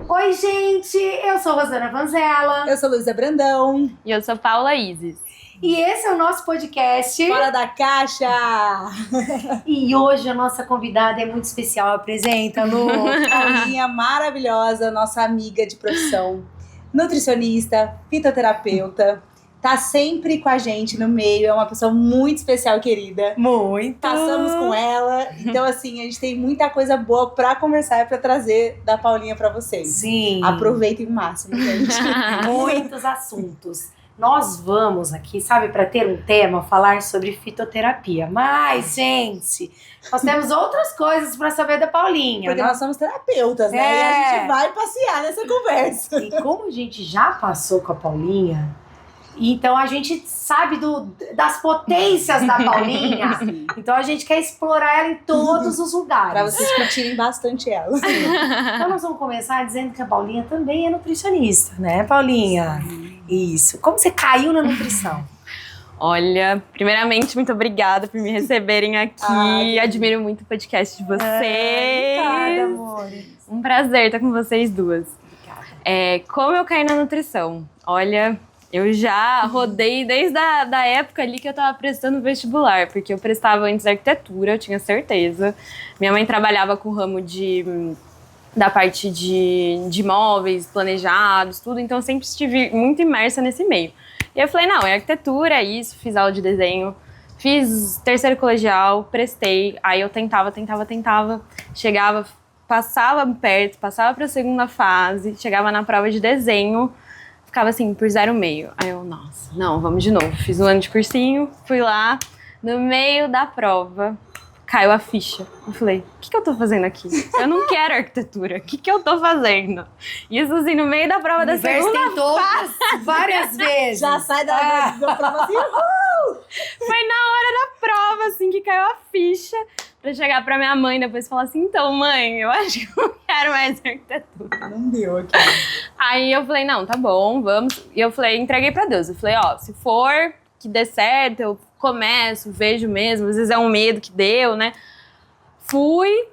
Oi, gente! Eu sou Rosana Vanzella. Eu sou Luísa Brandão. E eu sou Paula Isis. E esse é o nosso podcast Fora da Caixa! E hoje a nossa convidada é muito especial. Apresenta, Lu. Paulinha maravilhosa, nossa amiga de profissão, nutricionista, fitoterapeuta. Tá sempre com a gente no meio, é uma pessoa muito especial, querida. Muito! Passamos com ela, então assim, a gente tem muita coisa boa pra conversar e pra trazer da Paulinha pra vocês. Sim! Aproveitem o máximo, gente. Muitos assuntos. Nós vamos aqui, sabe, para ter um tema, falar sobre fitoterapia. Mas, gente, nós temos outras coisas para saber da Paulinha. Porque nós somos terapeutas, né? E a gente vai passear nessa conversa. E como a gente já passou com a Paulinha, então a gente sabe das potências da Paulinha. Então a gente quer explorar ela em todos os lugares. Pra vocês curtirem bastante ela. Então nós vamos começar dizendo que a Paulinha também é nutricionista, né, Paulinha? Isso. Como você caiu na nutrição? Olha, primeiramente, muito obrigada por me receberem aqui. Admiro muito o podcast de vocês. Obrigada, amor. Um prazer estar com vocês duas. Obrigada. Como eu caí na nutrição? Olha, eu já rodei desde a época ali que eu tava prestando vestibular, porque eu prestava antes arquitetura, eu tinha certeza. Minha mãe trabalhava com o ramo da parte de imóveis planejados, tudo, então eu sempre estive muito imersa nesse meio. E eu falei, não, é arquitetura, é isso, fiz aula de desenho, fiz terceiro colegial, prestei, aí eu tentava, chegava, passava perto, passava para a segunda fase, chegava na prova de desenho, ficava assim, por 0,5. Aí eu, nossa, não, vamos de novo. Fiz um ano de cursinho, fui lá, no meio da prova, caiu a ficha. Eu falei, o que eu tô fazendo aqui? Eu não quero arquitetura, o que eu tô fazendo? Isso assim, no meio da prova da segunda fase. Várias vezes. Já sai da prova assim, Foi na hora da prova, assim, que caiu a ficha. Pra chegar pra minha mãe depois e falar assim, então, mãe, eu acho que eu não quero mais arquitetura. Não deu aqui. Aí eu falei, não, tá bom, vamos. E eu falei, entreguei pra Deus. Eu falei, ó, se for que dê certo, eu começo, vejo mesmo. Às vezes é um medo que deu, né? Fui,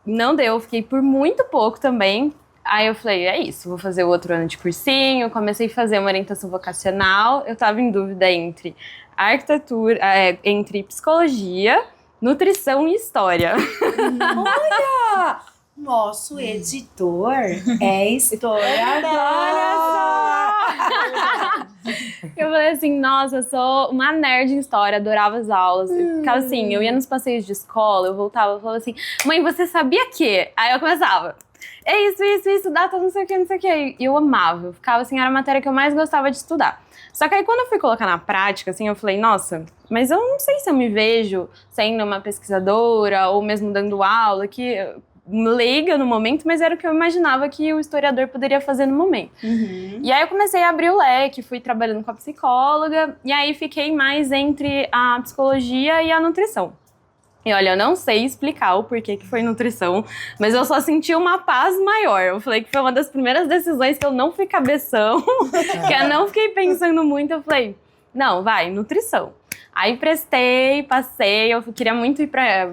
não deu, fiquei por muito pouco também. Aí eu falei, é isso, vou fazer o outro ano de cursinho. Comecei a fazer uma orientação vocacional. Eu tava em dúvida entre arquitetura, entre psicologia, nutrição e história. Olha! Nosso editor é historiador. Olha só! Eu falei assim, nossa, eu sou uma nerd em história, adorava as aulas. Eu ficava assim, eu ia nos passeios de escola, eu voltava, eu falava assim, mãe, você sabia que? Aí eu começava, é isso, data, não sei o que. E eu amava, eu ficava assim, era a matéria que eu mais gostava de estudar. Só que aí quando eu fui colocar na prática, assim, eu falei, nossa, mas eu não sei se eu me vejo sendo uma pesquisadora ou mesmo dando aula, que leiga no momento, mas era o que eu imaginava que o historiador poderia fazer no momento. E aí eu comecei a abrir o leque, fui trabalhando com a psicóloga, e aí fiquei mais entre a psicologia e a nutrição. E olha, eu não sei explicar o porquê que foi nutrição, mas eu só senti uma paz maior. Eu falei que foi uma das primeiras decisões que eu não fui cabeção, que eu não fiquei pensando muito. Eu falei, não, vai, nutrição. Aí prestei, passei, eu queria muito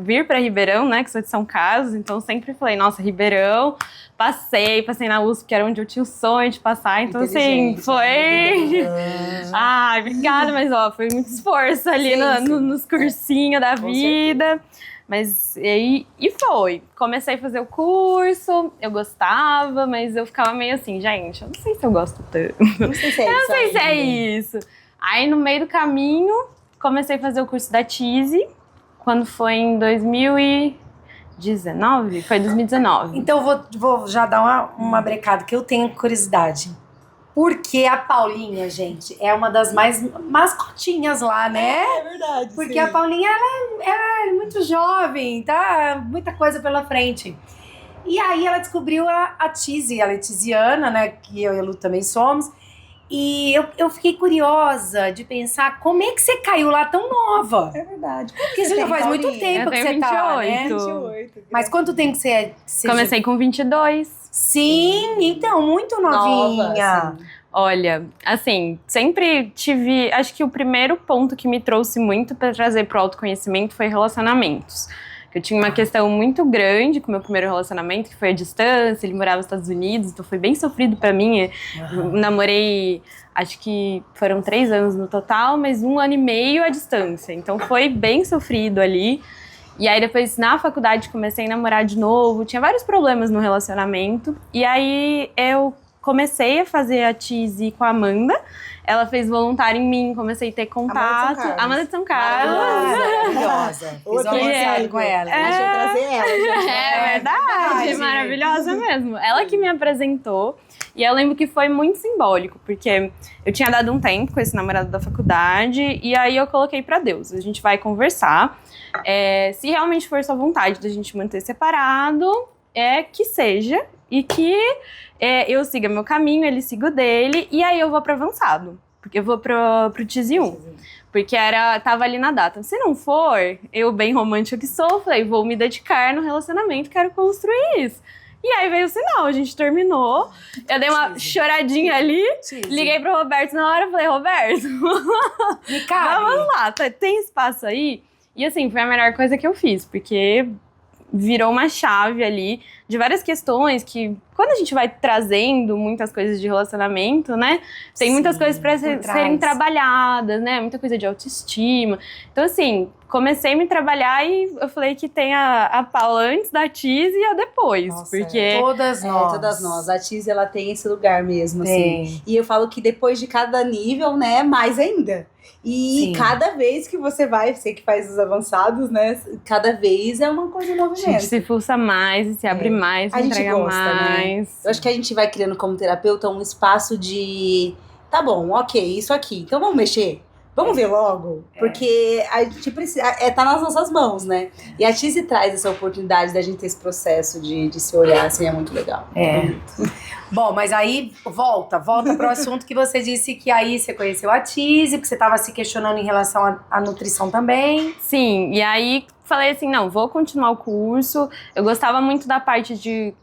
vir pra Ribeirão, né, que sou de São Carlos, então sempre falei, nossa, Ribeirão, passei na USP, que era onde eu tinha o sonho de passar, então assim, foi... Ai, obrigada, mas ó, foi muito esforço ali nos cursinhos da vida, mas e foi. Comecei a fazer o curso, eu gostava, mas eu ficava meio assim, gente, eu não sei se eu gosto tanto. Não sei se é isso. Eu não sei se é isso. Aí no meio do caminho, comecei a fazer o curso da TISE, quando foi em 2019? Foi 2019. Então vou já dar uma brecada, que eu tenho curiosidade. Porque a Paulinha, gente, é uma das mais mascotinhas lá, né? É verdade. Porque sim. a Paulinha, ela é muito jovem, tá? Muita coisa pela frente. E aí ela descobriu a TISE, a letisiana, né? Que eu e a Lu também somos. E eu fiquei curiosa de pensar como é que você caiu lá tão nova. É verdade. Porque isso já faz muito tempo que você tá lá, né? 28. Mas quanto tempo você Comecei com 22. Sim, então, muito novinha. Nova, Olha, assim, sempre tive... Acho que o primeiro ponto que me trouxe muito para trazer pro autoconhecimento foi relacionamentos. Porque eu tinha uma questão muito grande com o meu primeiro relacionamento, que foi a distância, ele morava nos Estados Unidos, então foi bem sofrido pra mim. Eu namorei, acho que foram 3 anos no total, mas 1 ano e meio à distância. Então foi bem sofrido ali. E aí depois, na faculdade, comecei a namorar de novo, tinha vários problemas no relacionamento. E aí eu comecei a fazer a Tise com a Amanda. Ela fez voluntário em mim, comecei a ter contato. Amanda de São Carlos. Maravilhosa. Fiz voluntário com ela. Deixa eu trazer ela. É verdade, maravilhosa mesmo. Ela que me apresentou. E eu lembro que foi muito simbólico, porque eu tinha dado um tempo com esse namorado da faculdade, e aí eu coloquei pra Deus, a gente vai conversar. Se realmente for sua vontade da gente manter separado, que seja, e que eu siga meu caminho, ele siga o dele, e aí eu vou pro avançado, porque eu vou pro Tise 1, porque tava ali na data. Se não for, eu bem romântica que sou, falei, vou me dedicar no relacionamento, quero construir isso. E aí veio o sinal, a gente terminou, eu dei uma choradinha ali, liguei pro Roberto na hora, falei, Roberto, vamos lá, tem espaço aí? E assim, foi a melhor coisa que eu fiz, porque virou uma chave ali de várias questões que, quando a gente vai trazendo muitas coisas de relacionamento, né? Tem muitas coisas para serem trabalhadas, né? Muita coisa de autoestima. Então, assim, comecei a me trabalhar e eu falei que tem a Paula antes da Tise e a depois. Nossa, porque todas nós. A Tise, ela tem esse lugar mesmo, assim. E eu falo que depois de cada nível, né, mais ainda. E cada vez que você vai, você que faz os avançados, né? Cada vez é uma coisa em movimento. A gente se pulsa mais, se abre mais, se entrega gosta, mais. Né? Eu acho que a gente vai criando como terapeuta um espaço de... Tá bom, ok, isso aqui. Então vamos mexer? Vamos ver logo? Porque a gente precisa... tá nas nossas mãos, né? E a Tise traz essa oportunidade da gente ter esse processo de se olhar, assim, é muito legal. Bom, mas aí volta pro assunto que você disse que aí você conheceu a Tise, que você estava se questionando em relação à nutrição também. Sim, e aí falei assim, não, vou continuar o curso. Eu gostava muito da parte de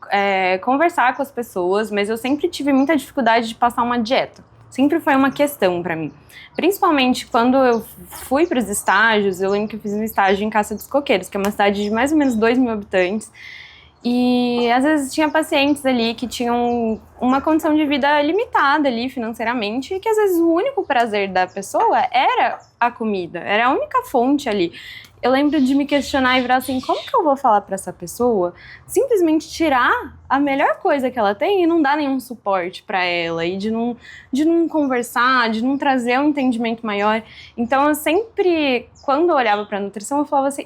conversar com as pessoas, mas eu sempre tive muita dificuldade de passar uma dieta. Sempre foi uma questão pra mim. Principalmente quando eu fui para os estágios, eu lembro que eu fiz um estágio em Caça dos Coqueiros, que é uma cidade de mais ou menos 2.000 habitantes. E às vezes tinha pacientes ali que tinham uma condição de vida limitada ali financeiramente e que às vezes o único prazer da pessoa era a comida, era a única fonte ali. Eu lembro de me questionar e virar assim, como que eu vou falar pra essa pessoa simplesmente tirar a melhor coisa que ela tem e não dar nenhum suporte pra ela e de não conversar, de não trazer um entendimento maior. Então eu sempre, quando eu olhava pra nutrição, eu falava assim,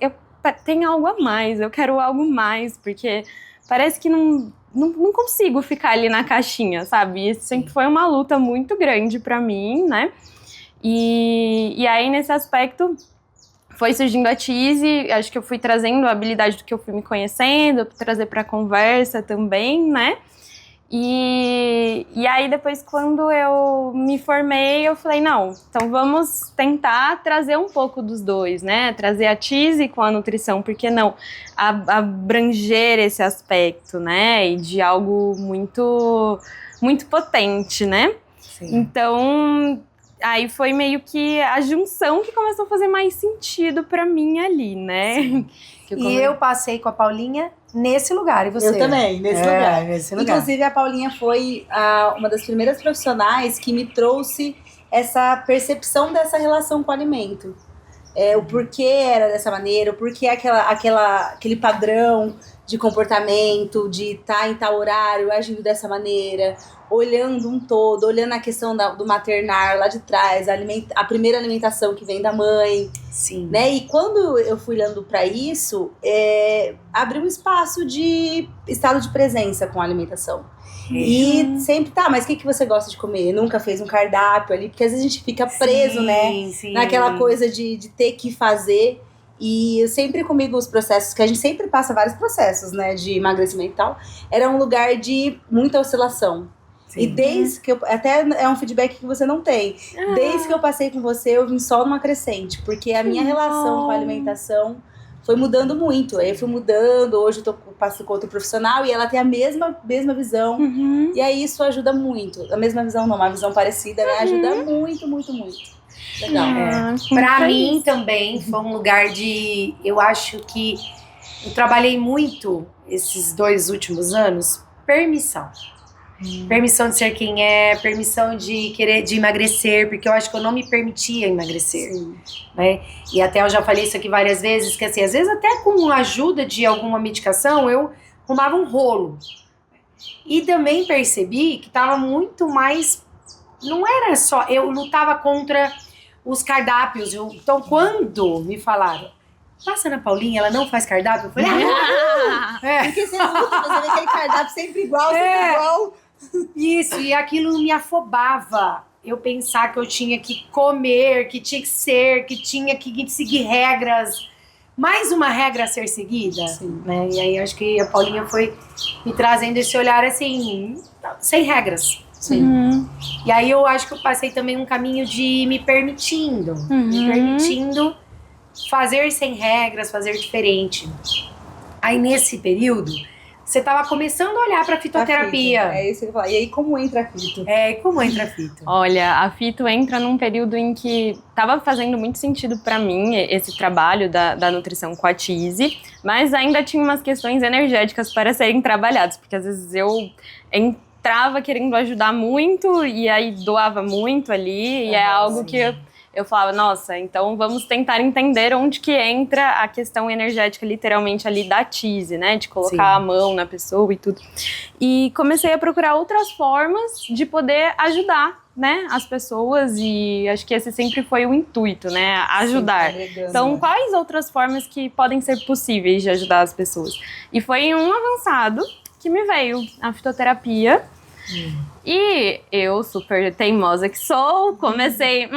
tem algo a mais, eu quero algo mais, porque parece que não consigo ficar ali na caixinha, sabe? Isso sempre foi uma luta muito grande pra mim, né? E aí, nesse aspecto, foi surgindo a Tise, acho que eu fui trazendo a habilidade do que eu fui me conhecendo, trazer pra conversa também, né? E aí depois, quando eu me formei, eu falei, não, então vamos tentar trazer um pouco dos dois, né? Trazer a Tise com a nutrição, por que não abranger esse aspecto, né? E de algo muito, muito potente, né? Sim. Então, aí foi meio que a junção que começou a fazer mais sentido pra mim ali, né? Eu passei com a Paulinha nesse lugar, e você? Eu também, nesse lugar. Nesse lugar. Inclusive, a Paulinha foi uma das primeiras profissionais que me trouxe essa percepção dessa relação com o alimento. O porquê era dessa maneira, o porquê aquele padrão de comportamento, de estar em tal horário, agindo dessa maneira, olhando um todo, olhando a questão do maternar lá de trás, a primeira alimentação que vem da mãe. Sim. Né? E quando eu fui olhando para isso, abriu um espaço de estado de presença com a alimentação. E sempre, mas o que você gosta de comer? Nunca fez um cardápio ali, porque às vezes a gente fica preso, naquela coisa de ter que fazer. E eu sempre comigo os processos, que a gente sempre passa vários processos, né, de emagrecimento e tal, era um lugar de muita oscilação. Sim. E desde que até é um feedback que você não tem, desde que eu passei com você, eu vim só numa crescente, porque a minha relação com a alimentação foi mudando muito. Aí eu fui mudando, hoje eu passo com outro profissional e ela tem a mesma visão. E aí isso ajuda muito. A mesma visão não, uma visão parecida, né, ajuda muito, muito, muito. Legal. Pra mim também foi um lugar de... Eu acho que eu trabalhei muito esses 2 últimos anos, permissão. Permissão de ser quem é, permissão de querer de emagrecer, porque eu acho que eu não me permitia emagrecer, né? E até eu já falei isso aqui várias vezes, que assim, às vezes até com a ajuda de alguma medicação, eu arrumava um rolo. E também percebi que tava muito mais, não era só, eu lutava contra os cardápios. Então quando me falaram, passa na Paulinha, ela não faz cardápio, eu falei, Porque você luta, você vê aquele cardápio sempre igual, sempre igual. Isso, e aquilo me afobava. Eu pensar que eu tinha que comer, que tinha que ser, que tinha que seguir regras. Mais uma regra a ser seguida, né? E aí acho que a Paulinha foi me trazendo esse olhar assim, sem regras. E aí eu acho que eu passei também um caminho de me permitindo fazer sem regras, fazer diferente. Aí nesse período, você estava começando a olhar para a fitoterapia. É isso que eu falo. E aí, como entra a fito? Como entra a fito? Olha, a fito entra num período em que estava fazendo muito sentido para mim esse trabalho da nutrição com a Tise, mas ainda tinha umas questões energéticas para serem trabalhadas, porque às vezes eu entrava querendo ajudar muito e aí doava muito ali, e é algo que eu falava, nossa, então vamos tentar entender onde que entra a questão energética, literalmente ali da Tise, né? De colocar a mão na pessoa e tudo. E comecei a procurar outras formas de poder ajudar, né, as pessoas, e acho que esse sempre foi o intuito, né? Ajudar. Então, quais outras formas que podem ser possíveis de ajudar as pessoas? E foi em um avançado que me veio a fitoterapia. E eu, super teimosa que sou, comecei,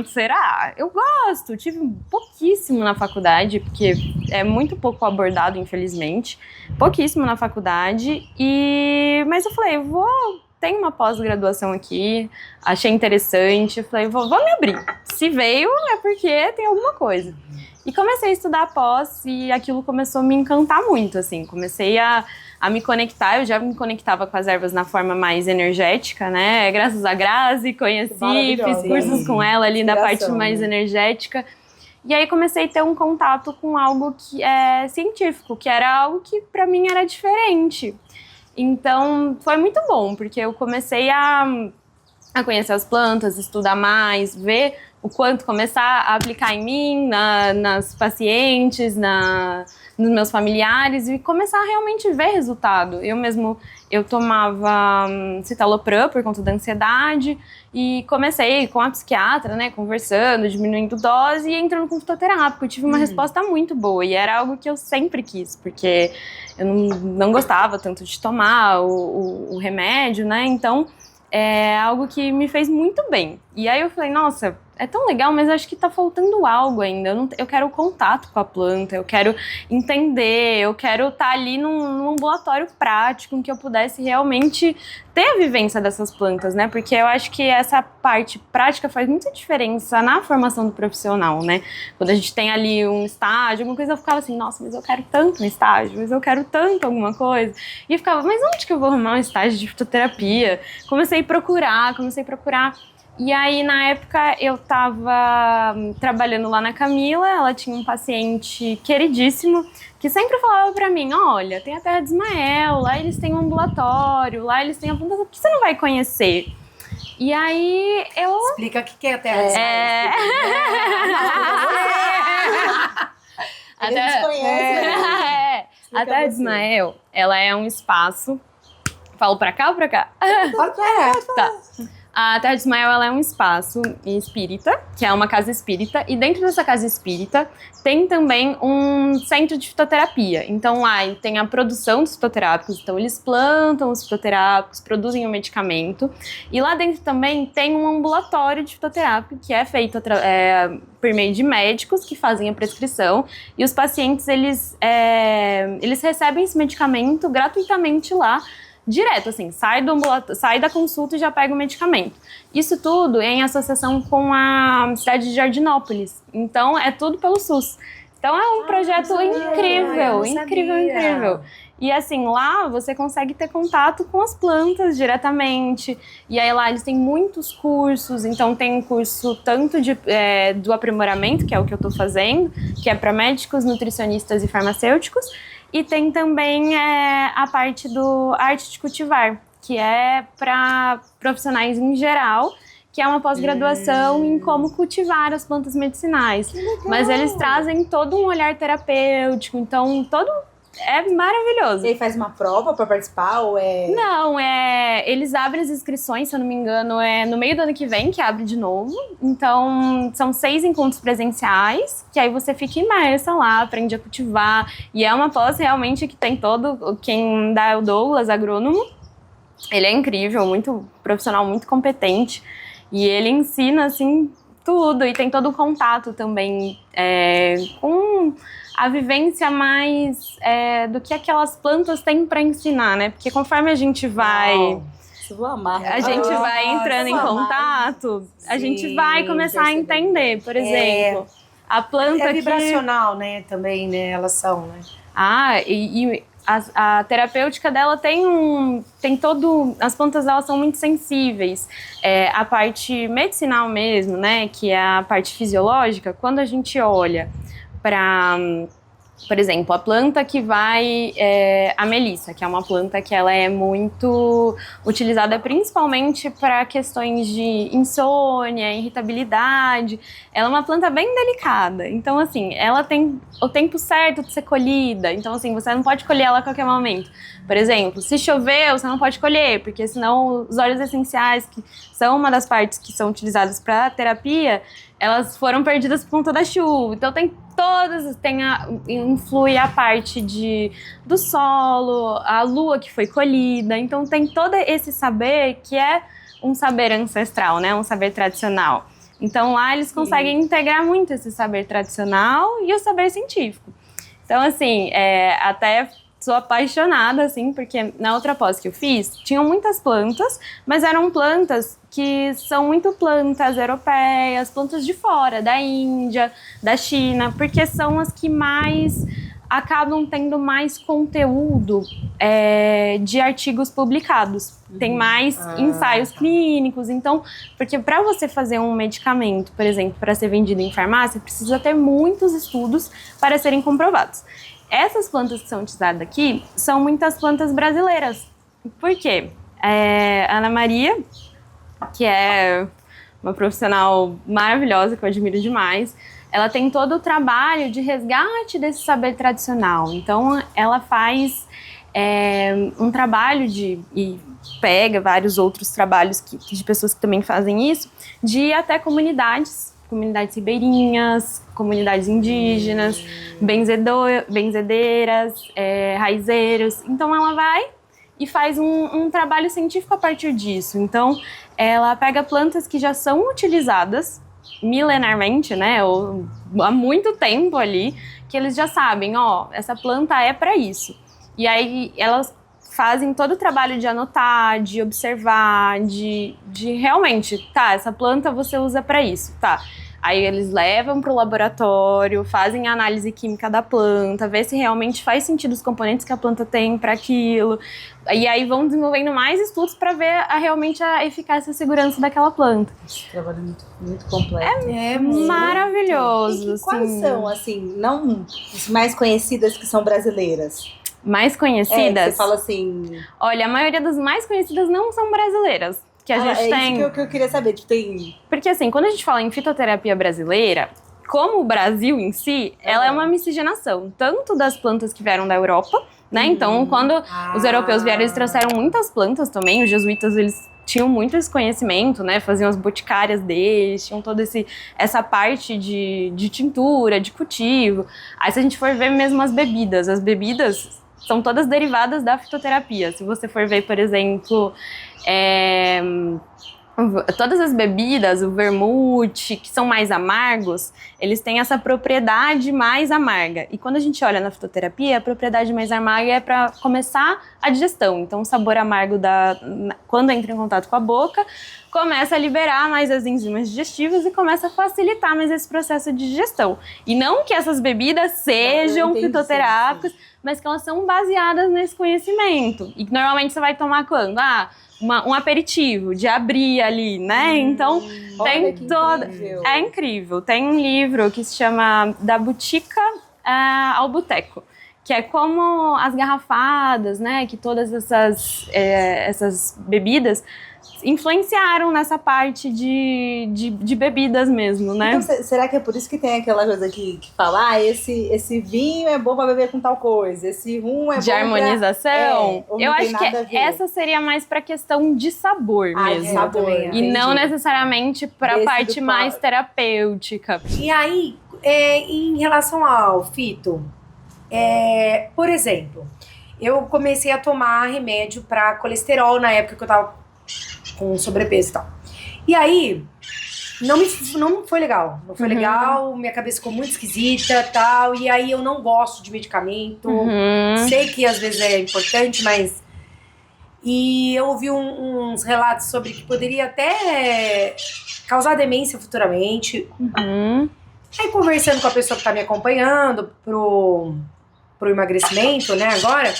será? Eu gosto, tive pouquíssimo na faculdade, porque é muito pouco abordado, infelizmente, pouquíssimo na faculdade, mas eu falei, tem uma pós-graduação aqui, achei interessante, falei, vou me abrir, se veio é porque tem alguma coisa. E comecei a estudar pós e aquilo começou a me encantar muito, assim, comecei a me conectar, eu já me conectava com as ervas na forma mais energética, né, graças a Grazi, conheci, fiz cursos com ela ali na parte mais energética, e aí comecei a ter um contato com algo que é científico, que era algo que pra mim era diferente. Então foi muito bom, porque eu comecei a conhecer as plantas, estudar mais, ver o quanto começar a aplicar em mim, nas pacientes, nos meus familiares, e começar a realmente ver resultado. Eu tomava citalopram por conta da ansiedade, e comecei com a psiquiatra, né, conversando, diminuindo dose e entrando com fitoterápico. Eu tive uma resposta muito boa, e era algo que eu sempre quis, porque eu não gostava tanto de tomar o remédio, né, então é algo que me fez muito bem. E aí eu falei, nossa, é tão legal, mas acho que tá faltando algo ainda. Eu quero o contato com a planta, eu quero entender, eu quero estar ali num ambulatório prático, em que eu pudesse realmente ter a vivência dessas plantas, né? Porque eu acho que essa parte prática faz muita diferença na formação do profissional, né? Quando a gente tem ali um estágio, alguma coisa, eu ficava assim, nossa, mas eu quero tanto um estágio, mas eu quero tanto alguma coisa. E eu ficava, mas onde que eu vou arrumar um estágio de fitoterapia? Comecei a procurar. E aí, na época, eu tava trabalhando lá na Camila, ela tinha um paciente queridíssimo, que sempre falava pra mim, olha, tem a Terra de Ismael, lá eles têm um ambulatório, lá eles têm a planta, por que você não vai conhecer? E aí, eu... Explica o que é a Terra de Ismael. A gente conhece. A Terra de Ismael, ela é um espaço... Falo pra cá ou pra cá? Pode falar. Tá. A Terra de Ismael, ela é um espaço espírita, que é uma casa espírita, e dentro dessa casa espírita tem também um centro de fitoterapia. Então lá tem a produção dos fitoterápicos, então eles plantam os fitoterápicos, produzem o medicamento, e lá dentro também tem um ambulatório de fitoterápico que é feito por meio de médicos que fazem a prescrição, e os pacientes eles recebem esse medicamento gratuitamente lá, direto, assim, sai da consulta e já pega o medicamento. Isso tudo é em associação com a cidade de Jardinópolis. Então, é tudo pelo SUS. Então, é um projeto incrível. E assim, lá você consegue ter contato com as plantas diretamente. E aí lá eles têm muitos cursos. Então tem um curso tanto do aprimoramento, que é o que eu tô fazendo, que é para médicos, nutricionistas e farmacêuticos. E tem também a parte do Arte de Cultivar, que é para profissionais em geral, que é uma pós-graduação em como cultivar as plantas medicinais. Mas eles trazem todo um olhar terapêutico, então é maravilhoso. E aí faz uma prova pra participar ou é... Não, eles abrem as inscrições, se eu não me engano, no meio do ano que vem que abre de novo. Então, são 6 encontros presenciais, que aí você fica imersa lá, aprende a cultivar. E é uma pós realmente que tem quem dá é o Douglas, agrônomo. Ele é incrível, muito profissional, muito competente. E ele ensina, assim, tudo. E tem todo o contato também com a vivência mais do que aquelas plantas têm para ensinar, né? Porque conforme a gente vai... Eu vou amar. A gente vai entrando em contato, a gente vai começar a entender, por exemplo, a planta é vibracional, né? Também, né? Elas são, né? E a terapêutica dela tem todo... As plantas, elas são muito sensíveis. A parte medicinal mesmo, né? Que é a parte fisiológica, quando a gente olha para, por exemplo, a planta que vai... a melissa, que é uma planta que ela é muito utilizada principalmente para questões de insônia, irritabilidade. Ela é uma planta bem delicada. Então, assim, ela tem o tempo certo de ser colhida. Então, assim, você não pode colher ela a qualquer momento. Por exemplo, se choveu, você não pode colher, porque senão os óleos essenciais, que são uma das partes que são utilizadas para terapia, elas foram perdidas por conta da chuva. Então influi a parte do solo, a lua que foi colhida. Então tem todo esse saber que é um saber ancestral, né? Um saber tradicional. Então lá eles conseguem integrar muito esse saber tradicional e o saber científico. Então assim, até sou apaixonada, assim, porque na outra pós que eu fiz, tinham muitas plantas, mas eram plantas que são muito plantas europeias, plantas de fora, da Índia, da China, porque são as que mais acabam tendo mais conteúdo de artigos publicados. Tem mais ensaios clínicos, então, porque para você fazer um medicamento, por exemplo, para ser vendido em farmácia, precisa ter muitos estudos para serem comprovados. Essas plantas que são utilizadas aqui são muitas plantas brasileiras. Por quê? Ana Maria, que é uma profissional maravilhosa, que eu admiro demais, ela tem todo o trabalho de resgate desse saber tradicional. Então, ela faz um trabalho e pega vários outros trabalhos de pessoas que também fazem isso, de ir até comunidades ribeirinhas, comunidades indígenas, benzedeiras, raizeiros. Então ela vai e faz um trabalho científico a partir disso. Então ela pega plantas que já são utilizadas milenarmente, né, ou há muito tempo ali, que eles já sabem, essa planta é para isso. E aí elas fazem todo o trabalho de anotar, de observar, de realmente, essa planta você usa para isso, Aí eles levam para o laboratório, fazem a análise química da planta, vê se realmente faz sentido os componentes que a planta tem para aquilo. E aí vão desenvolvendo mais estudos para ver realmente a eficácia e a segurança daquela planta. Esse trabalho é muito completo. É maravilhoso. E quais são, assim, não as mais conhecidas que são brasileiras? Mais conhecidas? Você fala assim... Olha, a maioria das mais conhecidas não são brasileiras. Que a gente tem... Isso que eu queria saber, tem... Porque assim, quando a gente fala em fitoterapia brasileira, como o Brasil em si, ela é uma miscigenação, tanto das plantas que vieram da Europa, né? Então, quando os europeus vieram, eles trouxeram muitas plantas também, os jesuítas, eles tinham muito esse conhecimento, né? Faziam as boticárias deles, tinham toda essa parte de tintura, de cultivo. Aí, se a gente for ver mesmo as bebidas são todas derivadas da fitoterapia. Se você for ver, por exemplo, todas as bebidas, o vermute, que são mais amargos, eles têm essa propriedade mais amarga. E quando a gente olha na fitoterapia, a propriedade mais amarga é para começar a digestão. Então, o sabor amargo, quando entra em contato com a boca, começa a liberar mais as enzimas digestivas e começa a facilitar mais esse processo de digestão. E não que essas bebidas sejam fitoterápicas, mas que elas são baseadas nesse conhecimento. E que normalmente você vai tomar quando? Um aperitivo, de abrir ali, né? Então, tem toda... Incrível. É incrível. Tem um livro que se chama Da Botica ao Boteco, que é como as garrafadas, né, que todas essas bebidas influenciaram nessa parte de bebidas mesmo, né? Então, será que é por isso que tem aquela coisa que fala, esse vinho é bom pra beber com tal coisa, esse rum é bom de harmonização? Eu acho que essa seria mais pra questão de sabor mesmo. De sabor. E não necessariamente pra parte mais terapêutica. E aí, em relação ao fito, por exemplo, eu comecei a tomar remédio pra colesterol na época que eu tava com sobrepeso e tal. E aí, não foi legal. Não foi legal, minha cabeça ficou muito esquisita e tal. E aí eu não gosto de medicamento. Sei que às vezes é importante, mas... E eu ouvi uns relatos sobre que poderia até causar demência futuramente. Aí conversando com a pessoa que tá me acompanhando pro emagrecimento, né, agora,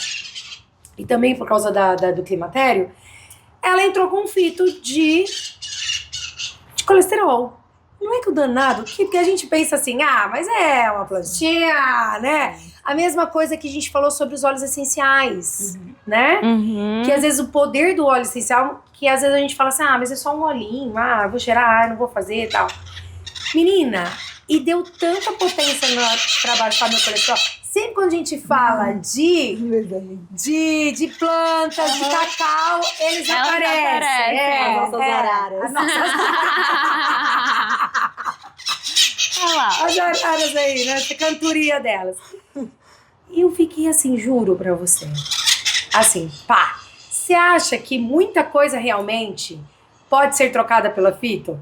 e também por causa do climatério, ela entrou com um fito de colesterol. Não é que o danado, porque a gente pensa assim, mas é uma plantinha, né? A mesma coisa que a gente falou sobre os óleos essenciais, né? Que às vezes o poder do óleo essencial, que às vezes a gente fala assim, mas é só um olhinho, vou cheirar, não vou fazer e tal. Menina, e deu tanta potência pra baixar meu colesterol. Sempre quando a gente fala de plantas, de cacau, eles aparecem. As nossas araras. Olha lá. As araras aí, né? Essa cantoria delas. E eu fiquei assim, juro pra você. Assim, você acha que muita coisa realmente pode ser trocada pela fito?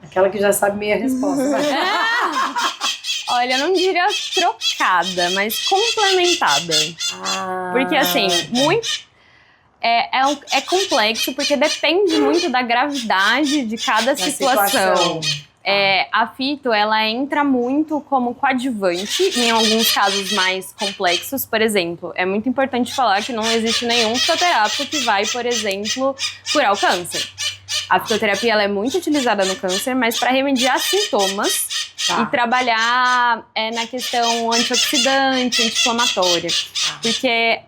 Aquela que já sabe meia resposta. Olha, eu não diria trocada, mas complementada. Porque, assim, é complexo, porque depende muito da gravidade de cada situação. A fito, ela entra muito como coadjuvante em alguns casos mais complexos. Por exemplo, é muito importante falar que não existe nenhum fitoterápico que vai, por exemplo, curar o câncer. A fitoterapia ela é muito utilizada no câncer, mas para remediar sintomas e trabalhar na questão antioxidante, anti-inflamatória. Porque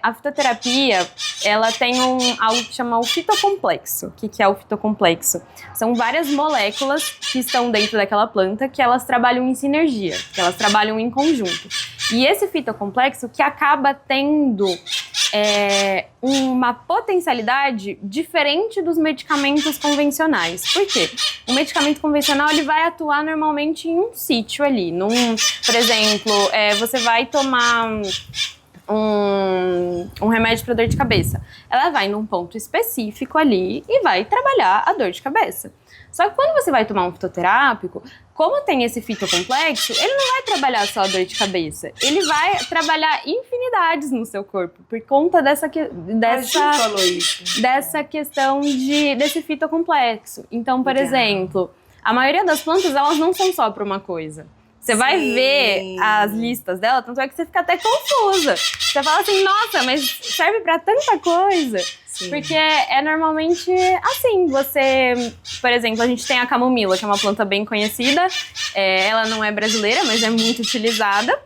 a fitoterapia, ela tem algo que chama o fitocomplexo. O que é o fitocomplexo? São várias moléculas que estão dentro daquela planta que elas trabalham em sinergia, que elas trabalham em conjunto. E esse fitocomplexo que acaba tendo uma potencialidade diferente dos medicamentos convencionais. Por quê? O medicamento convencional ele vai atuar normalmente em um sítio ali. Por exemplo, você vai tomar um remédio para dor de cabeça. Ela vai num ponto específico ali e vai trabalhar a dor de cabeça. Só que quando você vai tomar um fitoterápico, como tem esse fitocomplexo, ele não vai trabalhar só a dor de cabeça. Ele vai trabalhar infinidades no seu corpo, por conta dessa questão desse fitocomplexo. Então, por exemplo, a maioria das plantas, elas não são só para uma coisa. Você vai ver as listas dela, tanto é que você fica até confusa. Você fala assim, nossa, mas serve pra tanta coisa. Porque normalmente assim, por exemplo, a gente tem a camomila, que é uma planta bem conhecida. Ela não é brasileira, mas é muito utilizada.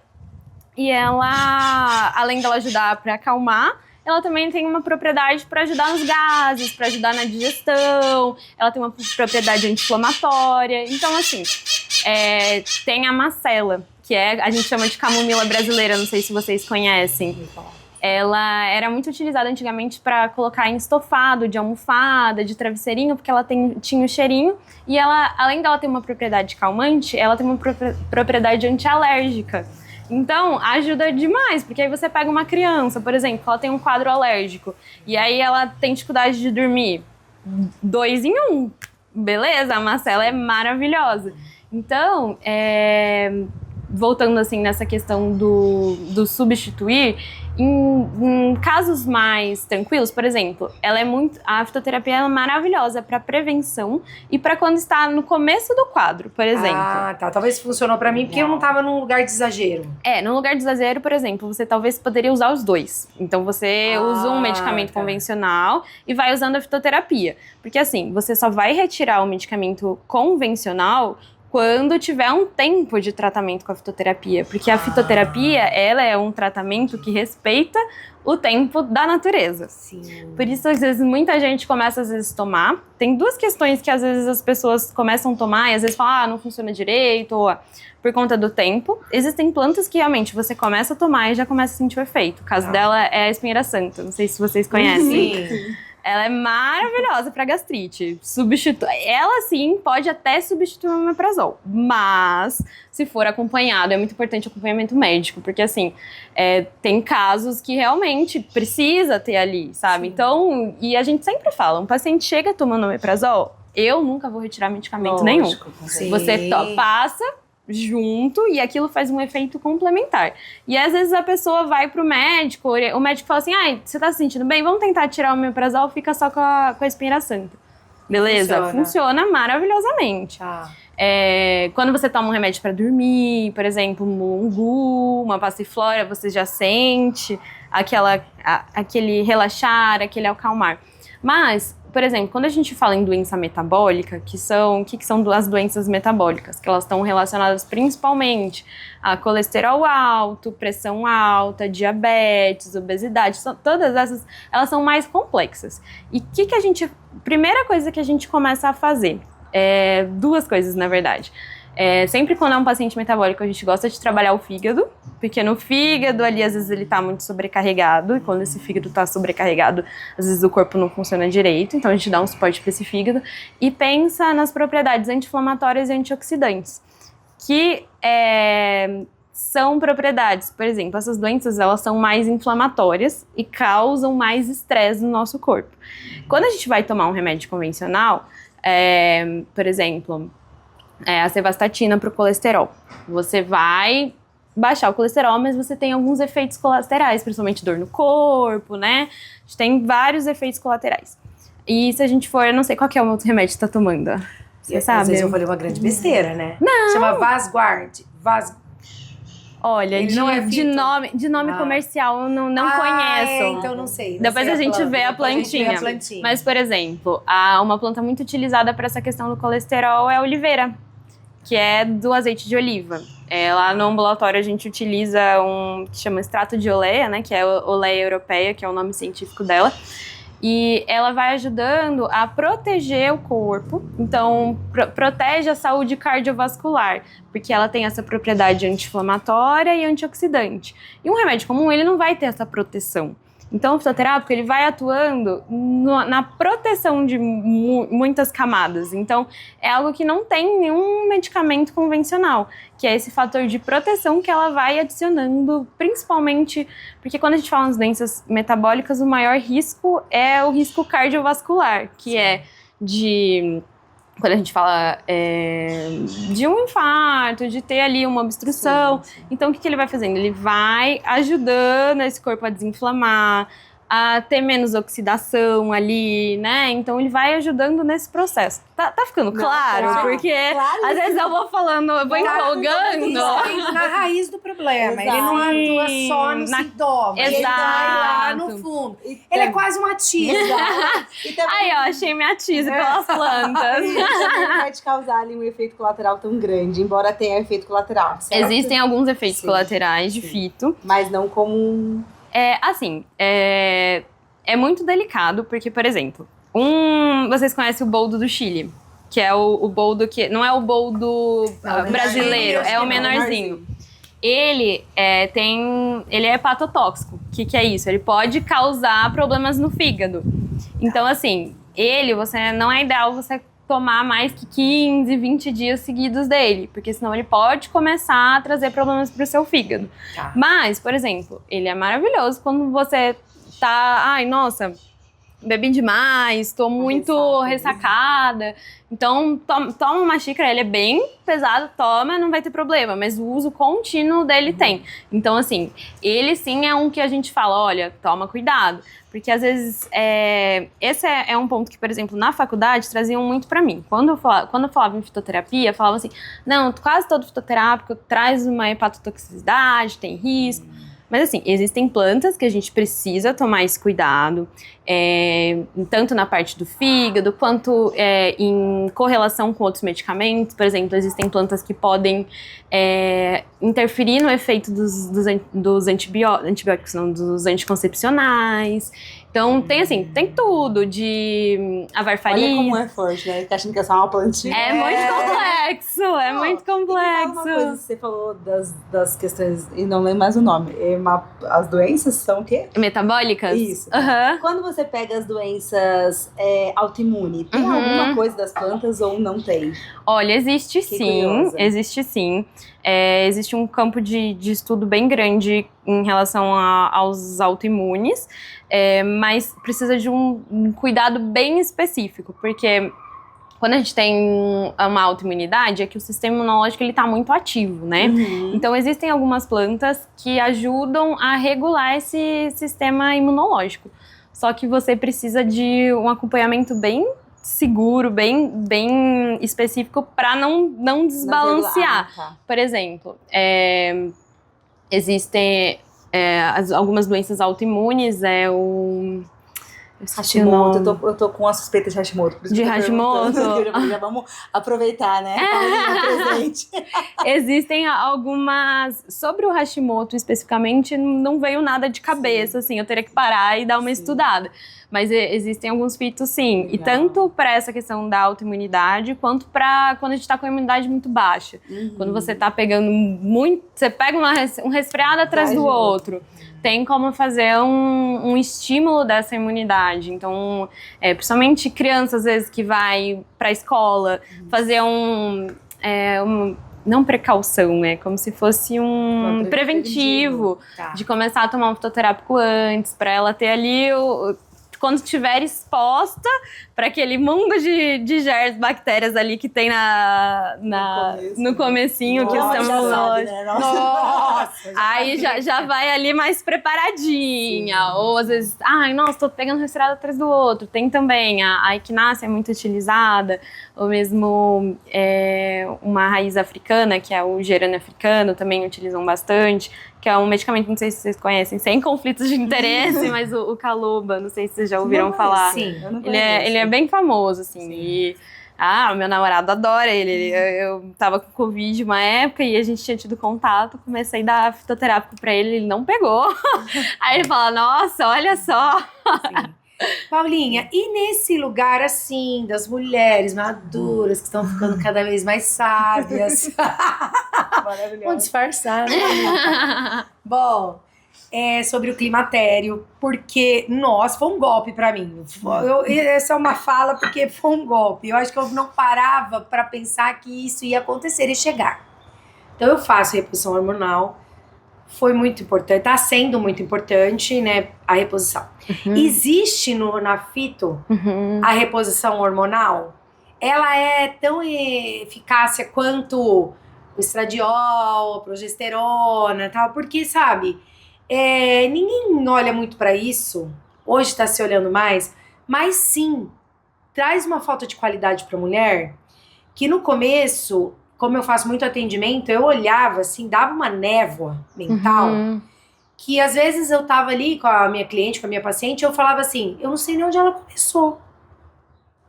E ela, além dela ajudar pra acalmar, ela também tem uma propriedade para ajudar nos gases, para ajudar na digestão. Ela tem uma propriedade anti-inflamatória. Então, assim, tem a macela, que a gente chama de camomila brasileira, não sei se vocês conhecem. Ela era muito utilizada antigamente para colocar em estofado, de almofada, de travesseirinho, porque ela tinha o cheirinho. E ela, além dela ter uma propriedade calmante, ela tem uma propriedade antialérgica. Então, ajuda demais, porque aí você pega uma criança, por exemplo, ela tem um quadro alérgico, e aí ela tem dificuldade de dormir, 2 em 1. Beleza, a macela é maravilhosa. Então, voltando assim nessa questão do substituir, em casos mais tranquilos, por exemplo, a fitoterapia é maravilhosa para prevenção e para quando está no começo do quadro, por exemplo. Tá. Talvez funcionou para mim porque eu não estava num lugar de exagero. No lugar de exagero, por exemplo, você talvez poderia usar os dois. Então você usa um medicamento convencional e vai usando a fitoterapia. Porque assim, você só vai retirar o medicamento convencional quando tiver um tempo de tratamento com a fitoterapia. Porque a fitoterapia, ela é um tratamento que respeita o tempo da natureza. Sim. Por isso, às vezes, muita gente começa, às vezes, a tomar. Tem duas questões que, às vezes, as pessoas começam a tomar e, às vezes, falam, não funciona direito, ou por conta do tempo. Existem plantas que, realmente, você começa a tomar e já começa a sentir o efeito. O caso dela é a espinheira santa. Não sei se vocês conhecem. Sim. Ela é maravilhosa para gastrite. Ela, sim, pode até substituir o omeprazol. Mas, se for acompanhado, é muito importante o acompanhamento médico. Porque, assim, tem casos que realmente precisa ter ali, sabe? Sim. Então, e a gente sempre fala, um paciente chega tomando omeprazol, eu nunca vou retirar medicamento nenhum. Sim. Você passa junto e aquilo faz um efeito complementar. E às vezes a pessoa vai pro médico, o médico fala assim, você tá se sentindo bem? Vamos tentar tirar o omeprazol, fica só com a espinheira santa. Beleza? Funciona maravilhosamente. Quando você toma um remédio para dormir, por exemplo, um Umbu, uma passiflora, você já sente aquele relaxar, aquele acalmar. Mas, por exemplo, quando a gente fala em doença metabólica, que são as doenças metabólicas? Que elas estão relacionadas principalmente a colesterol alto, pressão alta, diabetes, obesidade, todas essas, elas são mais complexas. E primeira coisa que a gente começa a fazer, duas coisas, na verdade. Sempre quando é um paciente metabólico, a gente gosta de trabalhar o fígado, porque no fígado ali, às vezes, ele tá muito sobrecarregado, e quando esse fígado tá sobrecarregado, às vezes o corpo não funciona direito, então a gente dá um suporte para esse fígado, e pensa nas propriedades anti-inflamatórias e antioxidantes, que são propriedades, por exemplo, essas doenças, elas são mais inflamatórias e causam mais estresse no nosso corpo. Quando a gente vai tomar um remédio convencional, por exemplo, a cevastatina para o colesterol. Você vai baixar o colesterol, mas você tem alguns efeitos colaterais, principalmente dor no corpo, né? A gente tem vários efeitos colaterais. E se a gente for, eu não sei qual que é o outro remédio que você tá tomando. Você sabe? Às vezes eu falei uma grande besteira, né? Não. Chama Vasguard. Olha, de nome comercial eu não conheço. Então não sei. Depois a gente vê a plantinha. Mas, por exemplo, uma planta muito utilizada para essa questão do colesterol é a oliveira, que é do azeite de oliva. Lá no ambulatório a gente utiliza que chama extrato de oleia, né, que é a oleia europeia, que é o nome científico dela. E ela vai ajudando a proteger o corpo, então protege a saúde cardiovascular, porque ela tem essa propriedade anti-inflamatória e antioxidante. E um remédio comum, ele não vai ter essa proteção. Então, o fitoterápico, ele vai atuando na proteção de muitas camadas. Então, é algo que não tem nenhum medicamento convencional, que é esse fator de proteção que ela vai adicionando, principalmente porque quando a gente fala nas doenças metabólicas, o maior risco é o risco cardiovascular, que é quando a gente fala de um infarto, de ter ali uma obstrução. Sim. Então, o que ele vai fazendo? Ele vai ajudando esse corpo a desinflamar, a ter menos oxidação ali, né? Então, ele vai ajudando nesse processo. Tá ficando claro? Porque às vezes eu vou falando, eu vou empolgando. Na raiz do problema. Exato. Ele não atua só no sintoma. Exato. Ele vai lá no fundo. Ele é quase uma tisa. Aí, ó, achei minha tisa pelas plantas. Ele não vai te causar ali um efeito colateral tão grande, embora tenha efeito colateral, certo? Existem alguns efeitos colaterais de fito. Mas não como é muito delicado, porque, por exemplo, vocês conhecem o boldo do Chile, que é o boldo que... Não é o boldo brasileiro, é o menorzinho. Ele é hepatotóxico. O que é isso? Ele pode causar problemas no fígado. Então, assim, não é ideal você tomar mais que 15, 20 dias seguidos dele, porque senão ele pode começar a trazer problemas pro seu fígado. Mas, por exemplo, ele é maravilhoso quando você tá... Ai, nossa, bebi demais, tô muito ressacada. Então, toma uma xícara, ele é bem pesado, toma, não vai ter problema, mas o uso contínuo dele tem. Então, assim, ele sim é um que a gente fala, olha, toma cuidado. Porque, às vezes, esse é um ponto que, por exemplo, na faculdade traziam muito pra mim. Quando eu falava em fitoterapia, falavam assim, não, quase todo fitoterápico traz uma hepatotoxicidade, tem risco. Mas assim, existem plantas que a gente precisa tomar esse cuidado, tanto na parte do fígado, quanto em correlação com outros medicamentos. Por exemplo, existem plantas que podem interferir no efeito dos antibióticos, não, dos anticoncepcionais. Então, tem tudo, de a varfarina. Olha como é forte, né? Tá achando que é só uma plantinha. É muito complexo, muito E me fala uma coisa, você falou das questões, e não lembro mais o nome. As doenças são o quê? Metabólicas? Isso. Aham. Quando você pega as doenças autoimunes, tem alguma coisa das plantas ou não tem? Olha, existe Fiquei sim, curiosa. existe sim. Existe um campo de estudo bem grande em relação aos autoimunes, mas precisa de um cuidado bem específico, porque quando a gente tem uma autoimunidade, é que o sistema imunológico ele tá muito ativo, né? Então, existem algumas plantas que ajudam a regular esse sistema imunológico. Só que você precisa de um acompanhamento bem seguro, bem específico para não desbalancear. Tá. Por exemplo, existem algumas doenças autoimunes, eu esqueci o Hashimoto, nome. eu tô com a suspeita de Hashimoto. Por isso De que eu tô Hashimoto? perguntando. Já vamos aproveitar, né? Presente. Existem algumas... Sobre o Hashimoto, especificamente, não veio nada de cabeça, assim. Eu teria que parar e dar uma estudada. Mas existem alguns fitos, sim. Legal. E tanto para essa questão da autoimunidade, quanto para quando a gente tá com a imunidade muito baixa. Quando você tá pegando muito... Você pega um resfriado atrás do outro. Tem como fazer um estímulo dessa imunidade. Então, principalmente criança, às vezes, que vai pra escola, fazer não precaução, como se fosse um preventivo. Tá. De começar a tomar um fitoterápico antes, pra ela ter ali quando estiver exposta para aquele mundo de germes, bactérias ali que tem no comecinho, que Nossa, estamos já sabe, hoje. né? Nossa! Aí já vai ali mais preparadinha. Sim. Ou às vezes, nossa, tô pegando resfriado atrás do outro. Tem também a equinácea é muito utilizada, ou mesmo uma raiz africana, que é o gerânio africano, também utilizam bastante, que é um medicamento, não sei se vocês conhecem, sem conflitos de interesse, mas o Caloba, não sei se vocês já ouviram falar. Sim. Eu não Ele é bem famoso, assim. Sim. E, o meu namorado adora ele. Eu tava com Covid uma época e a gente tinha tido contato. Comecei a dar fitoterápico pra ele não pegou. Aí ele fala, nossa, olha só. Sim. Paulinha, e nesse lugar assim, das mulheres maduras que estão ficando cada vez mais sábias? Vamos Maravilhoso. disfarçar, né? Bom, sobre o climatério, porque, nossa, foi um golpe pra mim. Essa é uma fala porque foi um golpe. Eu acho que eu não parava pra pensar que isso ia acontecer e chegar. Então eu faço reposição hormonal. Foi muito importante, tá sendo muito importante, né, a reposição. Existe na fito a reposição hormonal? Ela é tão eficácia quanto o estradiol, a progesterona e tal, porque, sabe, ninguém olha muito pra isso, hoje tá se olhando mais, mas sim, traz uma falta de qualidade pra mulher, que no começo, como eu faço muito atendimento, eu olhava assim, dava uma névoa mental, que às vezes eu tava ali com a minha cliente, com a minha paciente, eu falava assim, eu não sei nem onde ela começou.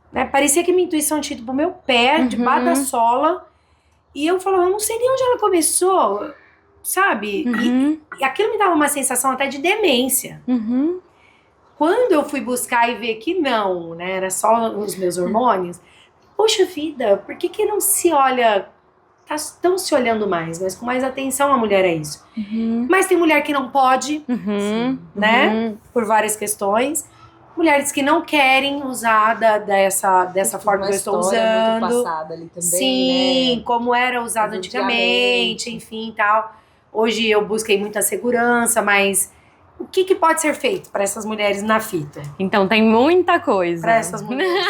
Né? Parecia que minha intuição tinha ido pro meu pé, debaixo da sola, e eu falava, eu não sei nem onde ela começou, sabe? E aquilo me dava uma sensação até de demência. Quando eu fui buscar e ver que não, né, era só os meus hormônios, poxa vida, por que não se olha, estão se olhando mais, mas com mais atenção a mulher é isso. Mas tem mulher que não pode, né, por várias questões. Mulheres que não querem usar dessa forma que eu estou usando. Muito passada ali também, sim, né? como era usado antigamente, enfim, tal. Hoje eu busquei muita segurança, mas o que pode ser feito para essas mulheres na fita? Então, tem muita coisa. Para essas mulheres.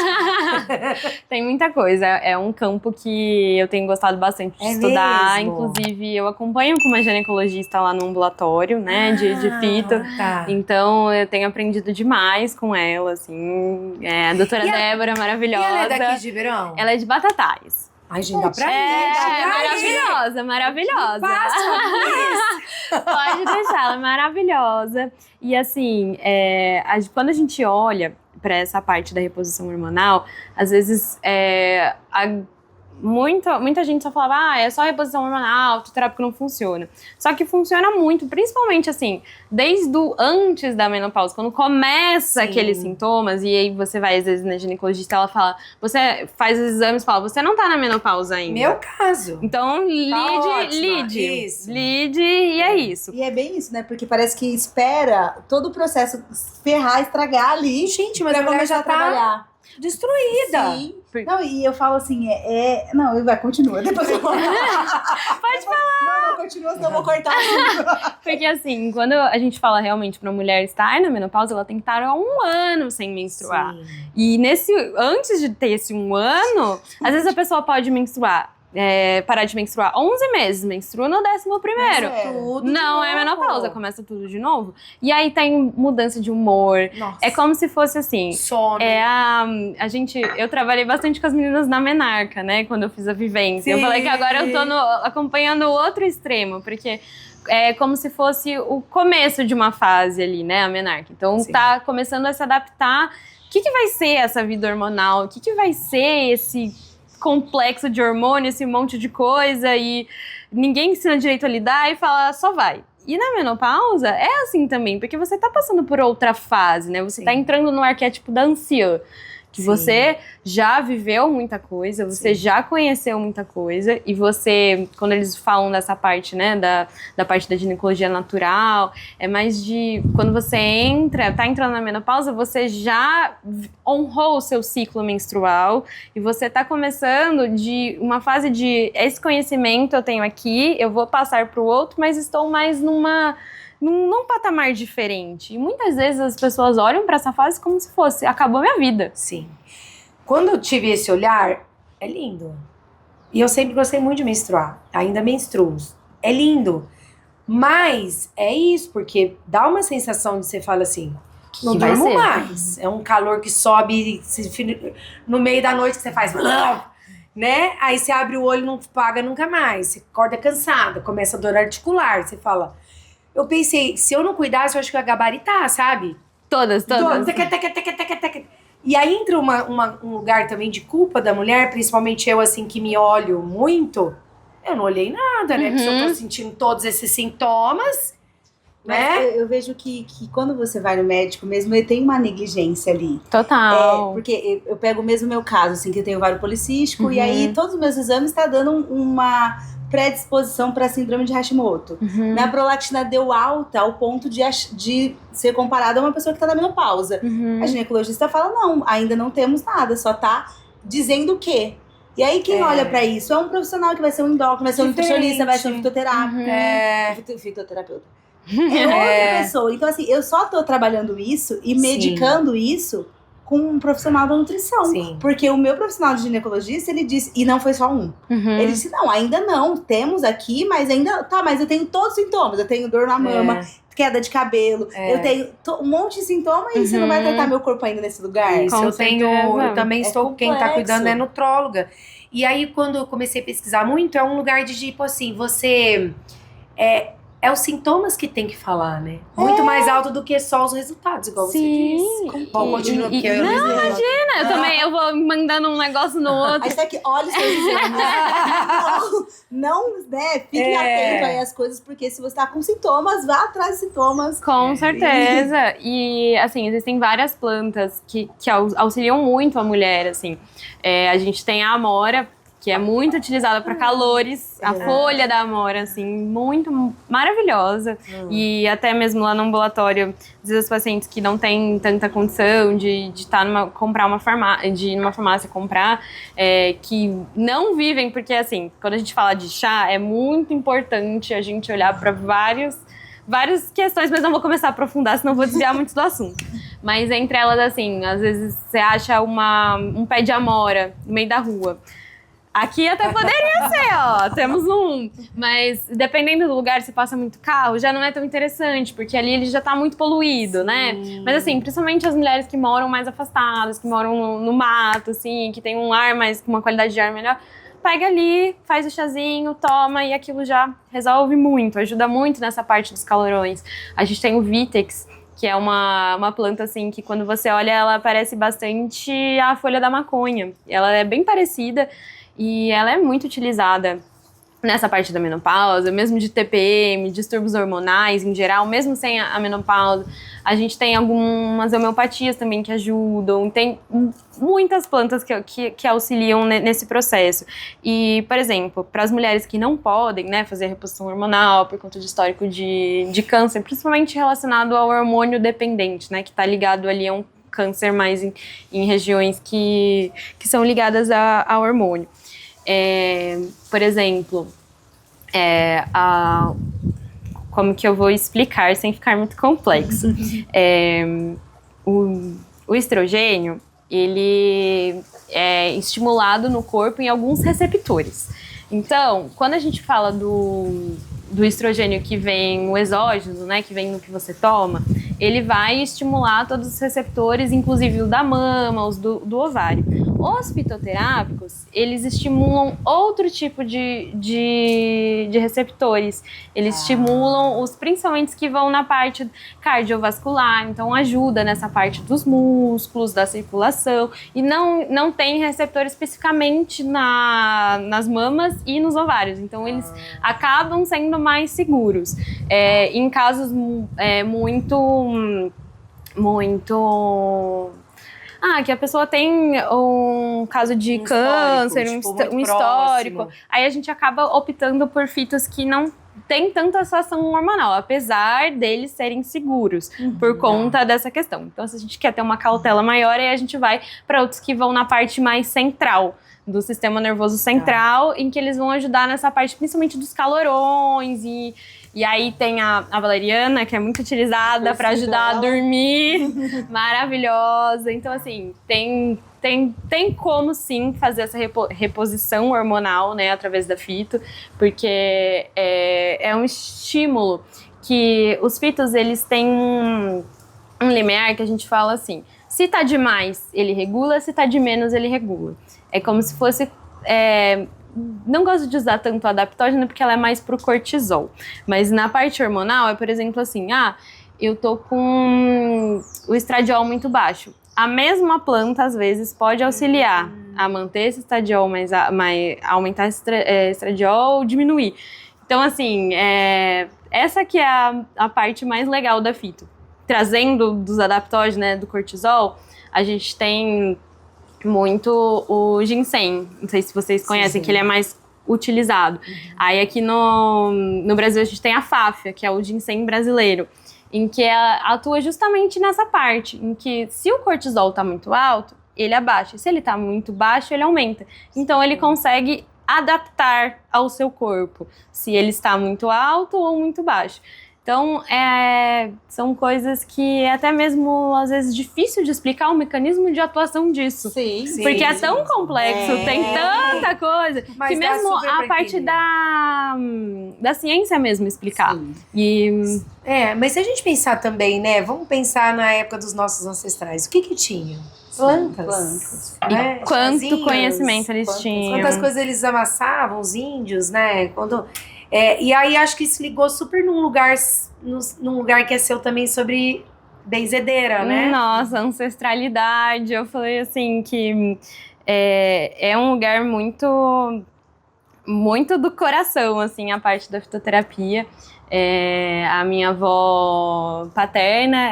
Tem muita coisa. É um campo que eu tenho gostado bastante de estudar. mesmo? Inclusive, eu acompanho com uma ginecologista lá no ambulatório, né, de fito. Tá. Então, eu tenho aprendido demais com ela, assim. A doutora Débora é maravilhosa. E ela é daqui de Ribeirão? Ela é de Batatais. Agenda pra É, mim, dá pra ir. maravilhosa, maravilhosa. Passa, Pode deixar, ela é maravilhosa. E assim, quando a gente olha para essa parte da reposição hormonal, às vezes muita gente só falava, é só reposição hormonal, fitoterápico não funciona. Só que funciona muito, principalmente assim, desde antes da menopausa, quando começa aqueles sintomas, e aí você vai às vezes na ginecologista, ela fala, você faz os exames e fala, você não tá na menopausa ainda. Meu caso. Então, lide, Isso. lide e é isso. E é bem isso, né? Porque parece que espera todo o processo ferrar, estragar ali. Gente, mas pra a mulher começar já a tá trabalhar. destruída. Sim. Não, e eu falo assim, Não, vai, continua. Depois eu vou. Pode falar. Não, continua, senão eu vou cortar. Porque assim, quando a gente fala realmente pra mulher estar na menopausa, ela tem que estar há 1 ano sem menstruar. Sim. E antes de ter esse 1 ano, às vezes a pessoa pode menstruar, parar de menstruar 11 meses, menstrua no 11º. Tudo Não de é novo. menopausa, começa tudo de novo. E aí tem mudança de humor. Nossa. É como se fosse assim. Sono. Eu trabalhei bastante com as meninas na Menarca, né? Quando eu fiz a vivência. Eu Sim. falei que agora eu tô acompanhando o outro extremo, porque é como se fosse o começo de uma fase ali, né? A Menarca. Então tá começando a se adaptar. O que vai ser essa vida hormonal? O que vai ser esse complexo de hormônio, esse monte de coisa, e ninguém ensina direito a lidar e fala, só vai. E na menopausa é assim também, porque você tá passando por outra fase, né? Você tá entrando no arquétipo da anciã, que você já viveu muita coisa, você já conheceu muita coisa, e você, quando eles falam dessa parte, né, da parte da ginecologia natural, é mais de, quando você tá entrando na menopausa, você já honrou o seu ciclo menstrual, e você tá começando de uma fase de, esse conhecimento eu tenho aqui, eu vou passar pro outro, mas estou mais num patamar diferente. E muitas vezes as pessoas olham pra essa fase como se fosse, acabou minha vida. Sim. Quando eu tive esse olhar, é lindo. E eu sempre gostei muito de menstruar. Ainda menstruo. É lindo. Mas é isso, porque dá uma sensação de você fala assim, não Que vai durmo ser. mais. É um calor que sobe no meio da noite que você faz... Né? Aí você abre o olho e não paga nunca mais. Você acorda cansada, começa a dor articular. Você fala... Eu pensei, se eu não cuidasse, eu acho que eu ia gabaritar, sabe? Todas. E aí entra um lugar também de culpa da mulher, principalmente eu, assim, que me olho muito. Eu não olhei nada, né? Porque eu tô sentindo todos esses sintomas, né? Mas eu vejo que quando você vai no médico mesmo, ele tem uma negligência ali. Total. Porque eu pego mesmo o meu caso, assim, que eu tenho ovário policístico, e aí todos os meus exames tá dando uma predisposição para síndrome de Hashimoto. Minha prolactina deu alta ao ponto de ser comparada a uma pessoa que tá na menopausa. A ginecologista fala, não, ainda não temos nada, só tá dizendo o quê? E aí quem olha pra isso é um profissional que vai ser um endócrino, vai ser um nutricionista, vai ser um fitoterápico. Fitoterapeuta. É outra pessoa. Então, assim, eu só tô trabalhando isso e medicando isso com um profissional da nutrição. Sim. Porque o meu profissional de ginecologista, ele disse, e não foi só um. Ele disse, não, ainda não, temos aqui, mas ainda, mas eu tenho todos os sintomas. Eu tenho dor na mama, queda de cabelo, eu tenho um monte de sintomas e você não vai tratar meu corpo ainda nesse lugar? Isso, eu também estou, quem tá cuidando é nutróloga. E aí, quando eu comecei a pesquisar muito, é um lugar de tipo assim, você... É os sintomas que tem que falar, né? Muito mais alto do que só os resultados, igual você disse. Bom, continua, porque eu... Não, imagina, eu também eu vou mandando um negócio no outro. Aí está que olha os seus exames. Não, né? Fique atento aí às coisas, porque se você tá com sintomas, vá atrás de sintomas. Com certeza. E, assim, existem várias plantas que auxiliam muito a mulher, assim. A gente tem a amora, que é muito utilizada para calores. A folha da amora, assim, muito maravilhosa. E até mesmo lá no ambulatório, às vezes os pacientes que não têm tanta condição de ir numa farmácia comprar, que não vivem, porque assim, quando a gente fala de chá, é muito importante a gente olhar para várias questões, mas não vou começar a aprofundar, senão vou desviar muito do assunto. Mas entre elas, assim, às vezes você acha um pé de amora no meio da rua. Aqui até poderia ser, ó, temos um. Mas dependendo do lugar, se passa muito carro, já não é tão interessante, porque ali ele já tá muito poluído, né? Mas assim, principalmente as mulheres que moram mais afastadas, que moram no mato, assim, que tem um ar mais, com uma qualidade de ar melhor, pega ali, faz o chazinho, toma e aquilo já resolve muito, ajuda muito nessa parte dos calorões. A gente tem o Vitex, que é uma planta assim que quando você olha ela parece bastante a folha da maconha. Ela é bem parecida e ela é muito utilizada nessa parte da menopausa, mesmo de TPM, distúrbios hormonais em geral, mesmo sem a menopausa. A gente tem algumas homeopatias também que ajudam, tem muitas plantas que auxiliam nesse processo. E, por exemplo, para as mulheres que não podem, né, fazer a reposição hormonal por conta de histórico de câncer, principalmente relacionado ao hormônio dependente, né, que está ligado ali a um câncer mais em regiões que são ligadas a hormônio. Por exemplo, como que eu vou explicar sem ficar muito complexo? O estrogênio, ele é estimulado no corpo em alguns receptores. Então, quando a gente fala do estrogênio que vem o exógeno, né, que vem no que você toma, ele vai estimular todos os receptores, inclusive o da mama, os do ovário. Os fitoterápicos, eles estimulam outro tipo de receptores. Eles estimulam principalmente os que vão na parte cardiovascular, então ajuda nessa parte dos músculos, da circulação, e não tem receptor especificamente nas mamas e nos ovários, então eles acabam sendo mais seguros. Em casos que a pessoa tem um caso de câncer, um histórico. Aí a gente acaba optando por fitos que não tem tanta ação hormonal, apesar deles serem seguros por conta dessa questão. Então, se a gente quer ter uma cautela maior, aí a gente vai para outros que vão na parte mais central do sistema nervoso central, em que eles vão ajudar nessa parte, principalmente dos calorões e aí tem a valeriana, que é muito utilizada para ajudar a dormir, maravilhosa. Então, assim, tem como, sim, fazer essa reposição hormonal, né, através da fito, porque é um estímulo que os fitos, eles têm um limiar que a gente fala assim, se tá demais, ele regula, se tá de menos, ele regula. É como se fosse... não gosto de usar tanto a adaptógena porque ela é mais pro cortisol. Mas na parte hormonal, por exemplo, assim, eu tô com o estradiol muito baixo. A mesma planta, às vezes, pode auxiliar a manter esse estradiol, mas aumentar esse estradiol ou diminuir. Então, assim, essa que é a parte mais legal da fito. Trazendo dos adaptógenos, né, do cortisol, a gente tem muito o ginseng, não sei se vocês conhecem, que ele é mais utilizado. Aí aqui no Brasil a gente tem a fáfia, que é o ginseng brasileiro, em que ela atua justamente nessa parte, em que se o cortisol tá muito alto, ele abaixa, se ele tá muito baixo, ele aumenta. Então ele consegue adaptar ao seu corpo, se ele está muito alto ou muito baixo. Então, são coisas que é até mesmo, às vezes, difícil de explicar o mecanismo de atuação disso. Sim, porque é tão complexo, tem tanta coisa, mas que mesmo a parte da ciência mesmo explicar. Sim. Mas se a gente pensar também, né, vamos pensar na época dos nossos ancestrais, o que tinha? Plantas. Né? E quanto Chazinhos, conhecimento eles tinham. Quantas coisas eles amassavam, os índios, né? E aí acho que isso ligou super num lugar que é seu também sobre benzedeira, né? Nossa, ancestralidade. Eu falei assim que é um lugar muito, muito do coração, assim, a parte da fitoterapia. A minha avó paterna,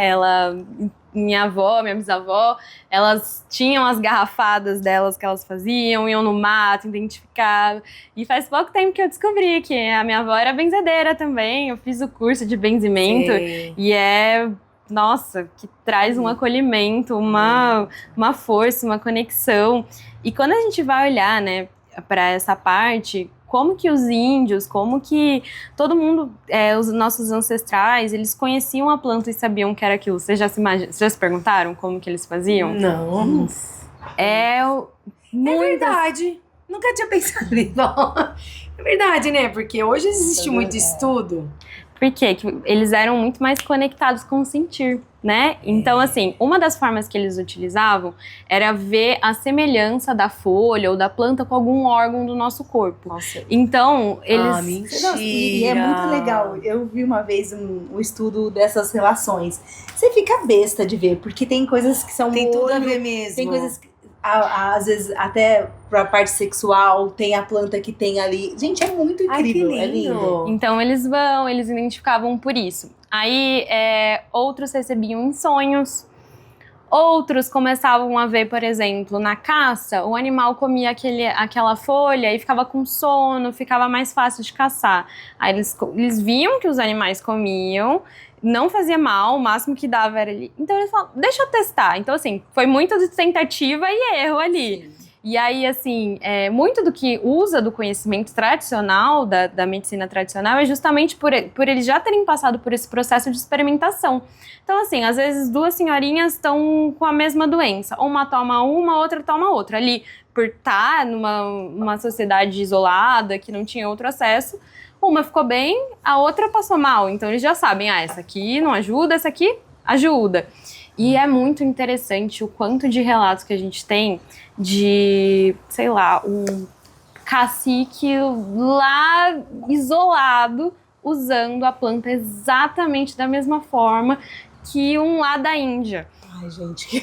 minha avó, minha bisavó, elas tinham as garrafadas delas que elas faziam, iam no mato, identificavam. E faz pouco tempo que eu descobri que a minha avó era benzedeira também. Eu fiz o curso de benzimento. Sim. E nossa, que traz um acolhimento, uma força, uma conexão. E quando a gente vai olhar, né, para essa parte, como que os índios, como que todo mundo, os nossos ancestrais, eles conheciam a planta e sabiam que era aquilo. Vocês já se perguntaram como que eles faziam? Não. É verdade. Nunca tinha pensado nisso. É verdade, né? Porque hoje existe muito estudo. Por quê? Que eles eram muito mais conectados com o sentir. né? Então, assim, uma das formas que eles utilizavam era ver a semelhança da folha ou da planta com algum órgão do nosso corpo. Nossa. Então, eles... mentira. Nossa, e é muito legal. Eu vi uma vez um estudo dessas relações. Você fica besta de ver, porque tem coisas que são Tem tudo a olho, ver mesmo. tem coisas que, às vezes, até pra parte sexual, tem a planta que tem ali. Gente, é muito incrível. Ai, que É lindo. lindo. Então, eles identificavam por isso. Aí, outros recebiam em sonhos. Outros começavam a ver, por exemplo, na caça, o animal comia aquela folha e ficava com sono, ficava mais fácil de caçar. Aí eles viam que os animais comiam, não fazia mal, o máximo que dava era ali. Então eles falaram, deixa eu testar. Então, assim, foi muito de tentativa e erro ali. Sim. E aí, assim, muito do que usa do conhecimento tradicional, da medicina tradicional, é justamente por eles já terem passado por esse processo de experimentação. Então, assim, às vezes 2 senhorinhas estão com a mesma doença. Uma toma uma, outra toma outra. Ali, por estar numa sociedade isolada, que não tinha outro acesso, uma ficou bem, a outra passou mal. Então, eles já sabem, essa aqui não ajuda, essa aqui ajuda. E é muito interessante o quanto de relatos que a gente tem de, sei lá, um cacique lá isolado usando a planta exatamente da mesma forma que um lá da Índia. Ai, gente,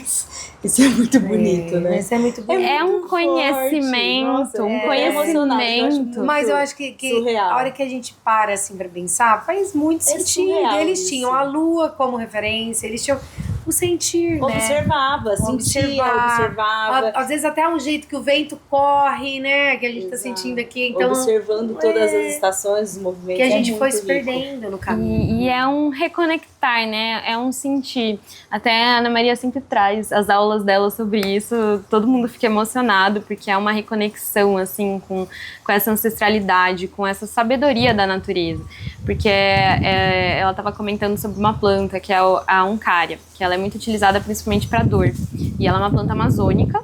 isso é muito bonito, né? Isso é muito bonito. É um muito conhecimento, forte. Nossa, um emocionante, eu acho conhecimento. Mas eu acho que surreal. a hora que a gente para assim pra pensar, faz muito sentido. surreal Eles isso. tinham a lua como referência, eles tinham o sentir, né? Observava, sentia, observava. Às vezes até um jeito que o vento corre, né? Que a gente tá Exato. sentindo aqui. Então, Observando todas as estações, os movimentos. que a gente é foi muito se rico. perdendo no caminho. E é um reconectar, né? É um sentir. Até a Ana Maria sempre traz as aulas dela sobre isso. Todo mundo fica emocionado, porque é uma reconexão, assim, com essa ancestralidade, com essa sabedoria da natureza. Porque ela estava comentando sobre uma planta, que é a Uncária, que ela é muito utilizada principalmente para dor. E ela é uma planta amazônica.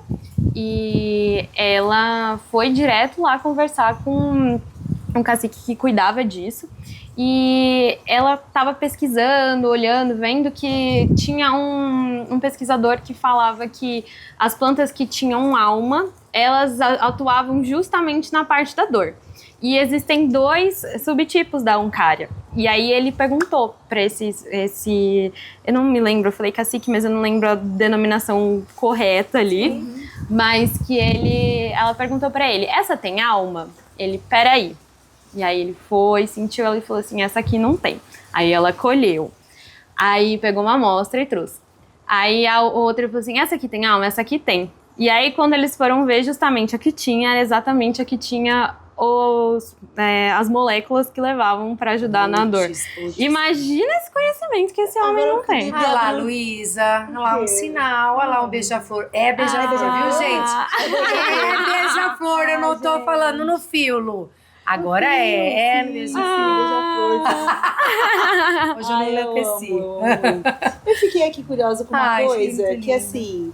E ela foi direto lá conversar com um cacique que cuidava disso. E ela estava pesquisando, olhando, vendo que tinha um pesquisador que falava que as plantas que tinham alma, elas atuavam justamente na parte da dor. E existem 2 subtipos da Uncária. E aí ele perguntou para esse... Eu não me lembro, eu falei cacique, mas eu não lembro a denominação correta ali. Uhum. Mas que ela perguntou para ele, essa tem alma? Ele, peraí. E aí ele foi, sentiu ela e falou assim, essa aqui não tem. Aí ela colheu. Aí pegou uma amostra e trouxe. Aí a outra falou assim, essa aqui tem alma? Essa aqui tem. E aí quando eles foram ver justamente a que tinha, era exatamente a que tinha as moléculas que levavam para ajudar na dor. Imagina esse conhecimento que esse homem não tem. Olha lá, Luísa. Olha lá, um sinal. Olha lá, um beija-flor. É beija-flor, viu, gente? É beija-flor, eu não tô falando no filo. Agora é beija-flor. Hoje eu não enlouqueci. Eu fiquei aqui curiosa com uma coisa, que assim...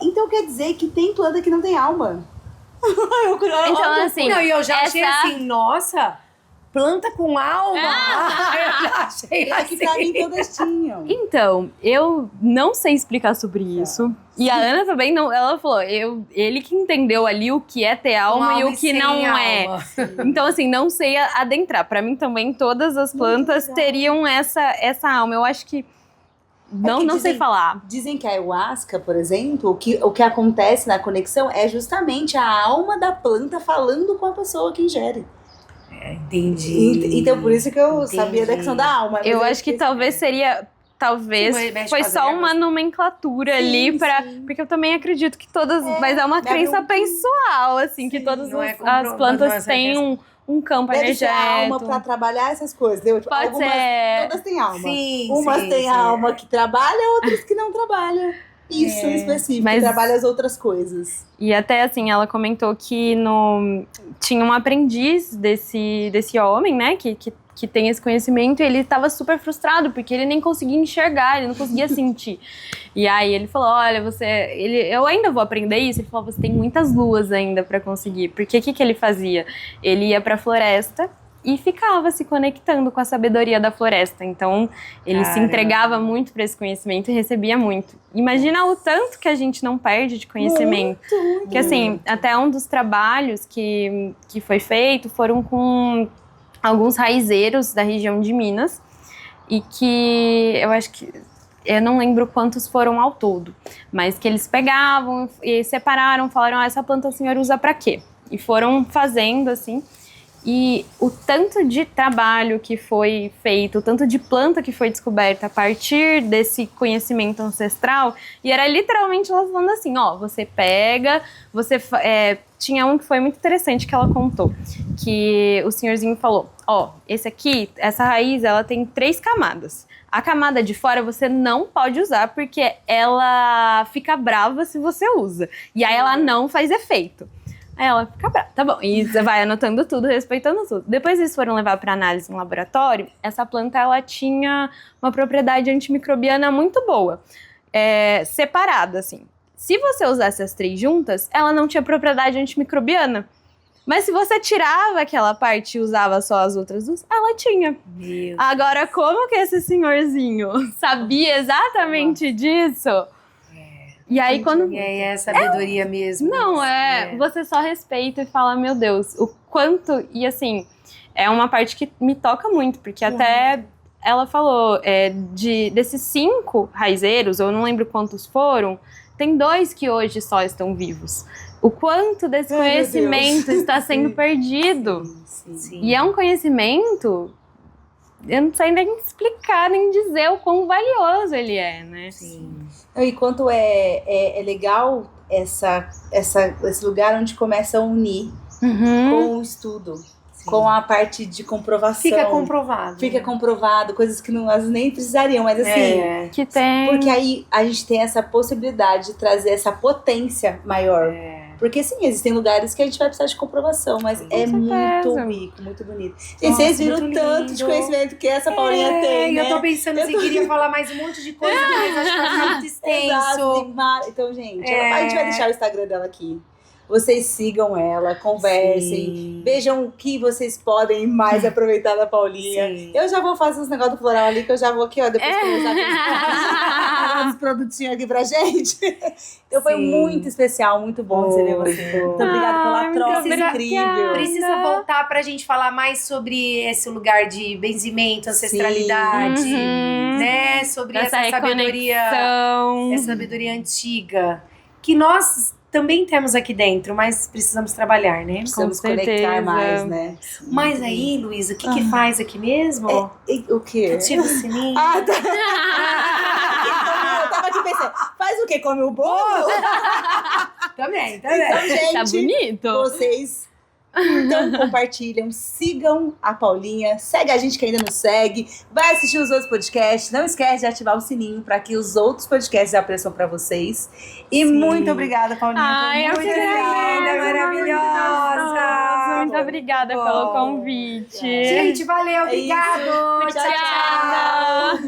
então quer dizer que tem planta que não tem alma? Então, assim... Não, e eu já achei assim, nossa... Planta com alma? Eu já achei assim. Que pra mim todas tinham. Então, eu não sei explicar sobre isso. E a Ana também não. Ela falou, ele que entendeu ali o que é ter alma e o que não é. Então, assim, não sei adentrar. Pra mim também, todas as plantas teriam essa alma. Eu acho que. Não sei falar. Dizem que a ayahuasca, por exemplo, o que acontece na conexão é justamente a alma da planta falando com a pessoa que ingere. Entendi. Então, por isso que eu sabia da questão da alma. Eu acho que talvez seria... Talvez foi só uma nomenclatura ali para, porque eu também acredito que todas, mas é uma crença pessoal, assim, que todas as plantas têm um campo energético. Deve ter alma para trabalhar essas coisas. Pode ser. Todas têm alma. Sim, umas têm alma que trabalha, outras que não trabalham. Isso em específico, que trabalha as outras coisas. E até assim, ela comentou que tinha um aprendiz desse homem, né, que tem esse conhecimento, e ele estava super frustrado, porque ele nem conseguia enxergar, ele não conseguia sentir. E aí ele falou, olha, eu ainda vou aprender isso. Ele falou, você tem muitas luas ainda para conseguir. Porque o que ele fazia? Ele ia pra floresta e ficava se conectando com a sabedoria da floresta. Então, ele se entregava muito para esse conhecimento e recebia muito. Imagina o tanto que a gente não perde de conhecimento. Muito. Que assim, até um dos trabalhos que foi feito foram com alguns raizeiros da região de Minas e que eu acho que eu não lembro quantos foram ao todo, mas que eles pegavam e separaram, falaram, essa planta o senhor usa para quê? E foram fazendo assim. E o tanto de trabalho que foi feito, o tanto de planta que foi descoberta a partir desse conhecimento ancestral, e era literalmente ela falando assim, você pega, tinha um que foi muito interessante que ela contou, que o senhorzinho falou, esse aqui, essa raiz, ela tem 3 camadas. A camada de fora você não pode usar porque ela fica brava se você usa, e aí ela não faz efeito. Aí ela fica brava, tá bom. E você vai anotando tudo, respeitando tudo. Depois eles foram levar para análise no laboratório. Essa planta, ela tinha uma propriedade antimicrobiana muito boa. Separada, assim. Se você usasse as 3 juntas, ela não tinha propriedade antimicrobiana. Mas se você tirava aquela parte e usava só as outras duas, ela tinha. Meu Agora, como que esse senhorzinho sabia exatamente disso? E aí, quando... E aí é sabedoria mesmo. Não, você só respeita e fala, meu Deus, o quanto... E assim, é uma parte que me toca muito, porque até ela falou, desses 5 raizeiros, eu não lembro quantos foram, tem 2 que hoje só estão vivos. O quanto desse conhecimento está sendo perdido. Sim. E é um conhecimento... Eu não sei nem explicar, nem dizer o quão valioso ele é, né? Sim. E quanto é legal esse lugar onde começa a unir com o estudo, com a parte de comprovação. Fica comprovado. Fica comprovado, coisas que às vezes nem precisariam, mas assim... Que tem... Porque aí a gente tem essa possibilidade de trazer essa potência maior. Porque sim, existem lugares que a gente vai precisar de comprovação, mas muito rico, muito bonito. E vocês viram tanto de conhecimento que essa Paulinha tem, né? Eu tô pensando se queria falar mais um monte de coisa, mas acho que vai ficar muito extenso. Então, gente, a gente vai deixar o Instagram dela aqui. Vocês sigam ela, conversem, vejam o que vocês podem mais aproveitar da Paulinha. Sim. Eu já vou fazer uns negócios do floral ali, que eu já vou aqui, depois começar uns produtinhos aqui pra gente. Então foi muito especial, muito bom receber você. Muito obrigada pela troca incrível. Precisa voltar pra gente falar mais sobre esse lugar de benzimento, ancestralidade, né? Sobre essa sabedoria antiga. Que nós também temos aqui dentro, mas precisamos trabalhar, né? Precisamos conectar mais, né? Mas aí, Luísa, o que faz aqui mesmo? O quê? Ativa o sininho. Tá. Eu tava aqui pensando, faz o quê? Come o bolo? Também. Então, gente, tá bonito. Vocês... Então compartilham, sigam a Paulinha, segue a gente que ainda não segue, vai assistir os outros podcasts, não esquece de ativar o sininho para que os outros podcasts apareçam para vocês. E muito obrigada, Paulinha. Muito linda, maravilhosa. Muito obrigada pelo convite. Gente, valeu, obrigado. Tchau.